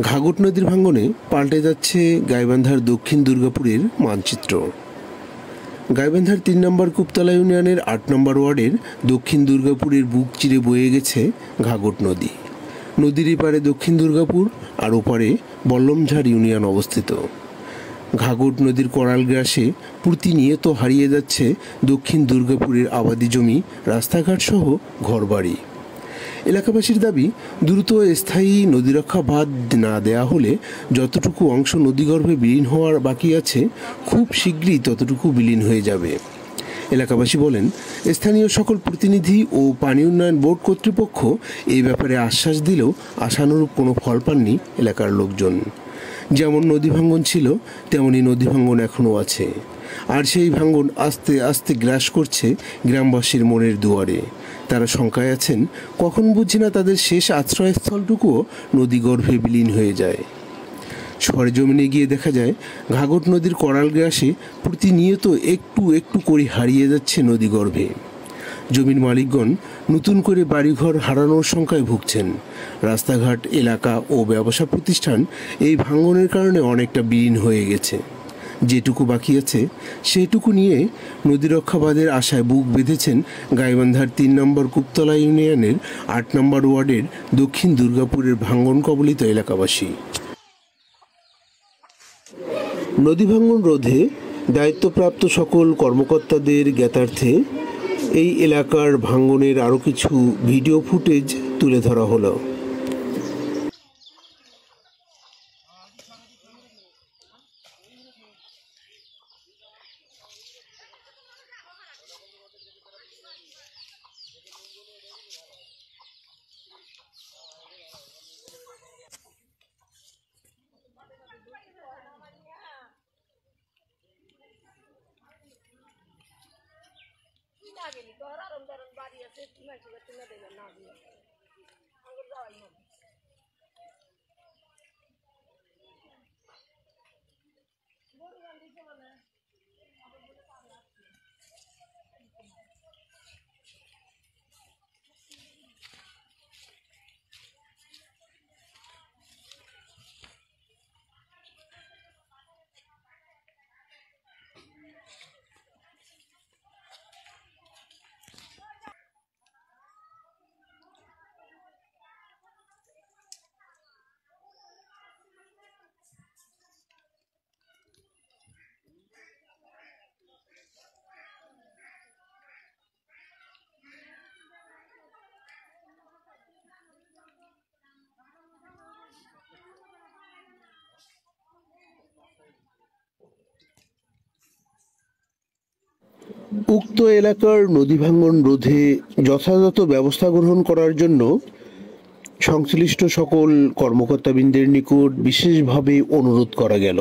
ঘাঘট নদীর ভাঙনে পাল্টে যাচ্ছে গাইবান্ধার দক্ষিণ দুর্গাপুরের মানচিত্র। গাইবান্ধার ৩ নম্বর কুপতলা ইউনিয়নের ৮ নম্বর ওয়ার্ডের দক্ষিণ দুর্গাপুরের বুক চিরে বয়ে গেছে ঘাঘট নদী। নদীর এপারে দক্ষিণ দুর্গাপুর আর ওপারে বল্লমঝাড় ইউনিয়ন অবস্থিত। ঘাঘট নদীর করাল গ্রাসে প্রতিনিয়ত হারিয়ে যাচ্ছে দক্ষিণ দুর্গাপুরের আবাদি জমি, রাস্তাঘাট সহ ঘরবাড়ি। এলাকাবাসীর দাবি, দ্রুত স্থায়ী নদীরক্ষা বাঁধ না দেয়া হলে যতটুকু অংশ নদীগর্ভে বিলীন হওয়ার বাকি আছে খুব শীঘ্রই ততটুকু বিলীন হয়ে যাবে। এলাকাবাসী বলেন, স্থানীয় সকল প্রতিনিধি ও পানি উন্নয়ন বোর্ড কর্তৃপক্ষ এই ব্যাপারে আশ্বাস দিলেও আশানুরূপ কোনো ফল পাননি এলাকার লোকজন। যেমন নদী ভাঙ্গন ছিল, তেমনি নদী ভাঙ্গন এখনও আছে, আর সেই ভাঙ্গন আস্তে আস্তে গ্রাস করছে গ্রামবাসীর মনের দুয়ারে। তারা শঙ্কায় আছেন, কখন বুঝি না তাদের শেষ আশ্রয়স্থলটুকুও নদীগর্ভে বিলীন হয়ে যায়। সরেজমিনে গিয়ে দেখা যায়, ঘাঘট নদীর করাল গ্রাসে প্রতিনিয়ত একটু একটু করে হারিয়ে যাচ্ছে নদীগর্ভে। জমির মালিকগণ নতুন করে বাড়িঘর হারানোর শঙ্কায় ভুগছেন। রাস্তাঘাট, এলাকা ও ব্যবসা প্রতিষ্ঠান এই ভাঙ্গনের কারণে অনেকটা বিলীন হয়ে গেছে। যেটুকু বাকি আছে সেটুকু নিয়ে নদীরক্ষা বাঁধের আশায় বুক বেঁধেছেন গাইবান্ধার ৩ নম্বর কুপতলা ইউনিয়নের ৮ নম্বর ওয়ার্ডের দক্ষিণ দুর্গাপুরের ভাঙ্গন কবলিত এলাকাবাসী। নদী ভাঙ্গন রোধে দায়িত্বপ্রাপ্ত সকল কর্মকর্তাদের জ্ঞাতার্থে এই এলাকার ভাঙ্গনের আরও কিছু ভিডিও ফুটেজ তুলে ধরা হলো। উক্ত এলাকার নদী ভাঙ্গন রোধে যথাযথ ব্যবস্থা গ্রহণ করার জন্য সংশ্লিষ্ট সকল কর্মকর্তাবৃন্দের নিকট বিশেষভাবে অনুরোধ করা গেল।